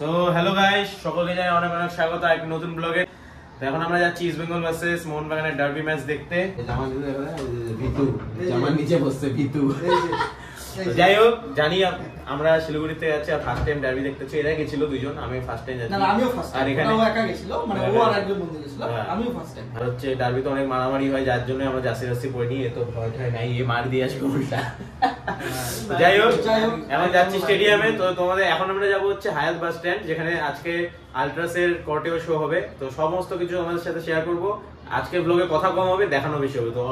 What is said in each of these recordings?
So hello guys, সকলকে জানাই অনেক অনেক স্বাগত এক নতুন ব্লগে। তো এখন আমরা যাচ্ছি ইস্ট বেঙ্গল ভার্সেস মোহনবাগানের ডার্বি ম্যাচ দেখতে। জামান নিচে বসছে ভিতু। যাই হোক, জানি আমরা শিলিগুড়িতে যাচ্ছি আর ফার্স্ট টাইম ডার্বি দেখতেছি। এরা গেছিল দুইজন, আমি ফার্স্ট টাইম যাচ্ছি। না আমিও ফার্স্ট টাইম, আর এখানে ও একা গেছিল, মানে ও আর একজন বন্ধু গেছিল, আমিও ফার্স্ট টাইম। আর হচ্ছে ডার্বিতে অনেক মারামারি হয়, যার জন্য আমরা জার্সি পরে নিয়ে তো ভয় ঠয় নাই, এ মার দিয়ে আসবে উল্টা। যাই হোক, এখন যাচ্ছি স্টেডিয়ামে। তো তোমাদের এখন আমরা যাবো হচ্ছে হায়াত বাস স্ট্যান্ড, যেখানে আজকে আলট্রাসের কর্টেও শো হবে। তো সমস্ত কিছু আমাদের সাথে শেয়ার করবো। আজকে ব্লগে কথা কম হবে, দেখানো বেশি হবে। তো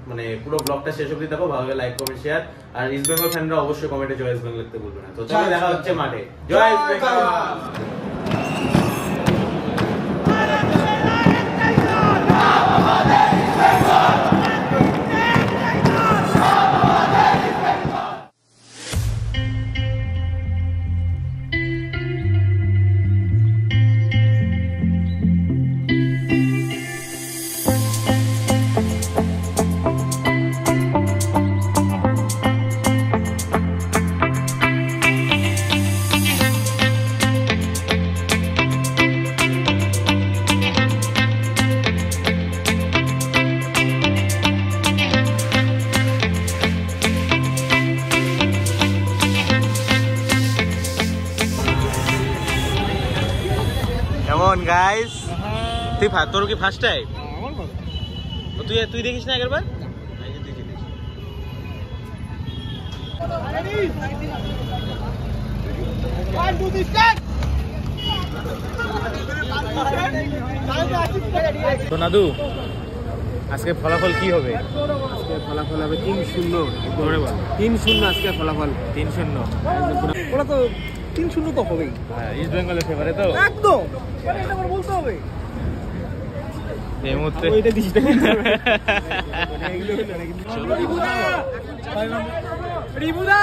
মানে পুরো ব্লগটা শেষ অবধি দেখো, ভালো লাগে লাইক কমেন্ট শেয়ার। আর ইস্ট বেঙ্গল ফ্যানরা অবশ্যই কমেন্টে জয় ইস্ট বেঙ্গল লিখতে ভুলবে না। তো চলো দেখা হচ্ছে মাঠে। জয় ইস্ট বেঙ্গল। কেমন গাইস? তোর কি ফার্স্ট টাইম? তুই দেখিস না একবার? তো নাদু, আজকে ফলাফল কি হবে? আজকে ফলাফল হবে 3-0। 3-0 আজকে ফলাফল। 3-0। ওরা তো 3-0 তো হবেই। হ্যাঁ, ইস্ট বেঙ্গলের ফেভারে তো একদম, মানে এটা আমার বলতে হবে। এই মুহূর্তে ওইটা দিস রিবুদা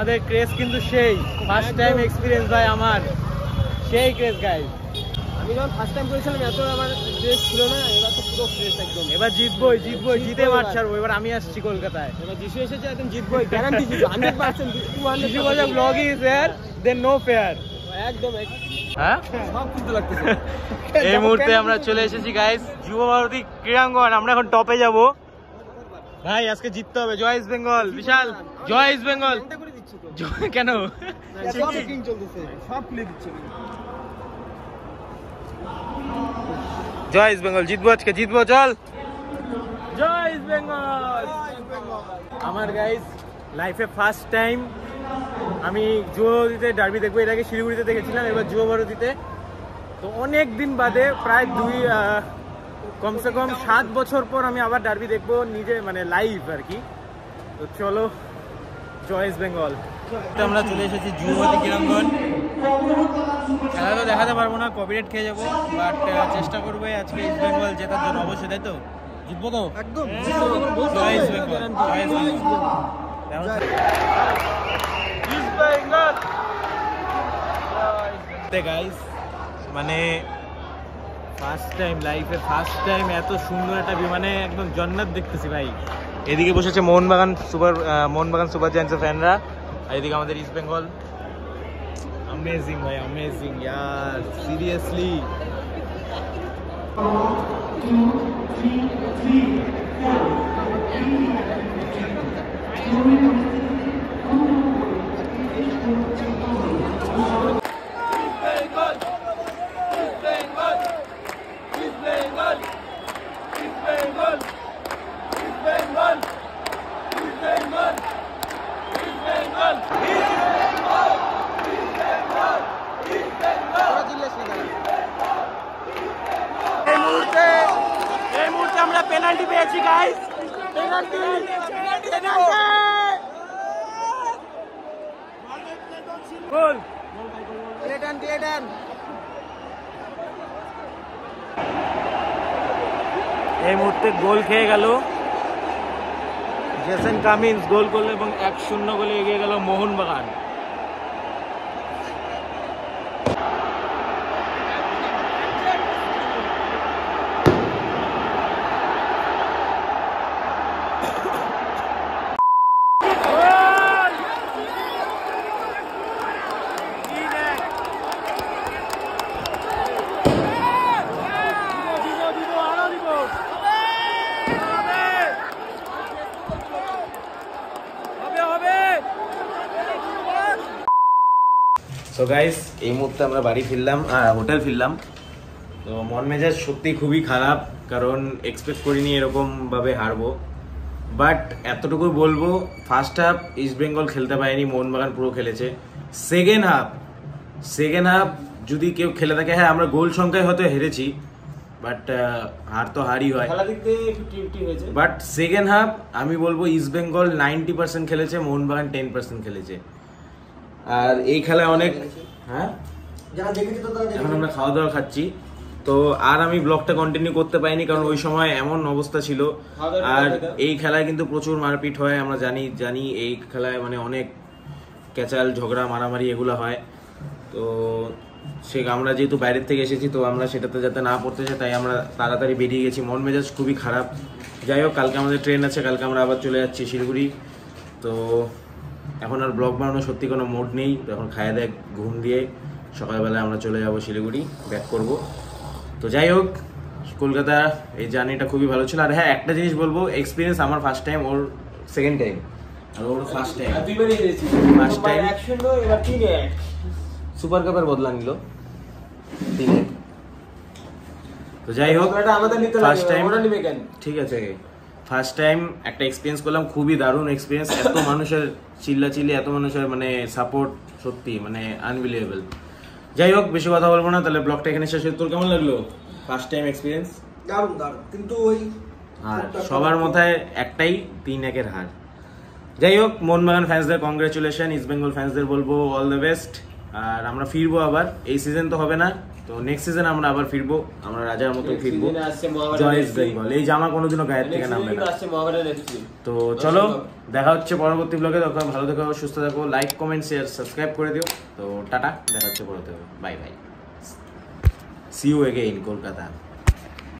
আমাদের ক্রেজ কিন্তু সেই ফার্স্ট টাইম এক্সপিরিয়েন্স ভাই আমার, সেই ক্রেজ গাইস। আমি যখন ফার্স্ট টাইম করেছিলাম এত আমার ক্রেজ ছিল না, এবার তো পুরো ক্রেজ একদম। এবার জিতবই জিতে মাঠ ছাড়বো। এবার আমি আসছি কলকাতায়, এবার যিশু এসেছে একদম জিতবই, গ্যারান্টি জিতবো 100%। যিশু বলে blog is fair then no fair, একদম। হ্যাঁ সব কিছু লাগতেছে। এই মুহূর্তে আমরা চলে এসেছি গাইস যুব ভারতী ক্রীড়াঙ্গন। আমরা এখন টপে যাব ভাই, আজকে জিততে হবে। জয় ইস্ট বেঙ্গল, বিশাল জয় ইস্ট বেঙ্গল। কেন সব খুলে দিচ্ছে। জয় ইস্ট বেঙ্গল, জিতবো আজকে, জিতবো, চল জয় ইস্ট বেঙ্গল। আমার গাইস লাইফে ফার্স্ট টাইম আমি যুব ভারতীতে ডার্বি দেখবো। এর আগে শিলিগুড়িতে দেখেছিলাম, এবার যুব ভারতীতে। তো অনেক দিন বাদে, প্রায় কমসে কম 7 বছর পর আমি আবার ডার্বি দেখবো নিজে, মানে লাইভ আর কি। তো চলো জয় ইস্ট বেঙ্গল। আমরা চলে এসেছি যুব ভারতী ক্রীড়াঙ্গন। খেলা তো দেখাতে পারবো না, কপিরাইট খেয়ে যাবো, বাট চেষ্টা করবো আজকে ইস্ট বেঙ্গল জেতার জন্য। অবশ্যই, তাই তো? জিতবো তো একদম। জয় ইস্ট বেঙ্গল, জয় ইস্ট বেঙ্গল। গাইস মানে ফার্স্ট টাইম লাইফে, ফার্স্ট টাইম এত সুন্দর একটা বিমানে একদম জান্নাত দেখতেছি ভাই। এদিকে বসেছে মোহনবাগান সুপার জায়ান্টসের ফ্যানরা, আর এদিকে আমাদের ইস্ট বেঙ্গল। अमेजिंग भाई, अमेजिंग यार, सीरियसली। আমরা পেনাল্টি পেয়েছি গাইস, পেনাল্টি। গোল, প্লেটান। এই মুহূর্তে গোল খেয়ে গেল জেসন কামিন্স, গোল করলো এবং 1-0 গোলে এগিয়ে গেল মোহনবাগান। সো গাইস এই মুহূর্তে আমরা বাড়ি ফিরলাম, হোটেল ফিরলাম। তো মন মেজাজ সত্যি খুবই খারাপ, কারণ এক্সপেক্ট করিনি এরকম ভাবে হারবো। বাট এতটুকু বলবো, ফার্স্ট হাফ ইস্ট বেঙ্গল খেলতে পারেনি, মোহনবাগান পুরো খেলেছে। সেকেন্ড হাফ যদি কেউ খেলে থাকে, হ্যাঁ আমরা গোল সংখ্যায় হয়তো হেরেছি, বাট হার তো হারই হয়। বাট সেকেন্ড হাফ আমি বলবো ইস্ট বেঙ্গল 90% খেলেছে, মোহনবাগান 10% খেলেছে। আর এই খেলায় অনেক, হ্যাঁ এখন আমরা খাওয়া দাওয়া খাচ্ছি। তো আর আমি ব্লগটা কন্টিনিউ করতে পারিনি, কারণ ওই সময় এমন অবস্থা ছিল। আর এই খেলায় কিন্তু প্রচুর মারপিট হয়, আমরা জানি এই খেলায় মানে অনেক ক্যাচাল, ঝগড়া, মারামারি এগুলো হয়। তো আমরা যেহেতু বাইরের থেকে এসেছি, তো আমরা সেটাতে যাতে না পড়তে চাই, তাই আমরা তাড়াতাড়ি বেরিয়ে গেছি। মন মেজাজ খুবই খারাপ। যাই হোক, কালকে আমাদের ট্রেন আছে, কালকে আমরা আবার চলে যাচ্ছি শিলিগুড়ি। তো এখন আর ব্লগ বানানোর সত্যি কোনো মুড নেই। তো এখন খাইয়ে দেয়, ঘুম দিয়ে সকালবেলা আমরা চলে যাব শিলিগুড়ি, ব্যাক করব। তো যাই হোক, কলকাতা এই জার্নিটা খুবই ভালো ছিল। আর হ্যাঁ, একটা জিনিস বলবো, এক্সপিরিয়েন্স আমার ফার্স্ট টাইম, ওর সেকেন্ড টাইম, আর ওর ফার্স্ট টাইম। ফার্স্ট টাইম এবার 3-1 সুপার কাপের বদলা নিল 3-1। তো যাই হোক, ফার্স্ট টাইম, ঠিক আছে, ফার্স্ট টাইম একটা এক্সপিরিয়েন্স করলাম, খুবই দারুণ এক্সপিরিয়েন্স। এত মানুষের চিল্লাচিল্লি, এত মানুষের মানে সাপোর্ট, সত্যি মানে আনবিলিভেবল। যাই হোক, বেশি কথা বলবো না, তাহলে ব্লগটা এখানে শেষ হয়ে। তোর কেমন লাগলো ফার্স্ট টাইম এক্সপিরিয়েন্স? দারুণ, কিন্তু ওই আর সবার মাথায় একটাই 3-1 হার। যাই হোক, মোহনবাগান ফ্যান্সদের কংগ্রেচুলেশন, ইস্ট বেঙ্গল ফ্যান্সদের বলবো অল দ্য বেস্ট। আর আমরা ফিরবো আবার, এই সিজন তো হবে না, তো নেক্সট সিজনে আমরা আবার ফিরবো, আমরা রাজার মতো ফিরবো। জয় ইস্ট বেঙ্গল। এই জামা কোনোদিনও গায়ের থেকে নামবে না। তো চলো দেখা হচ্ছে পরবর্তী ব্লগে। তখন ভালো থেকো, সুস্থ থাকো, লাইক কমেন্ট শেয়ার সাবস্ক্রাইব করে দিও। তো টাটা, দেখা হচ্ছে পরবর্তী। Bye bye, see you again Kolkata.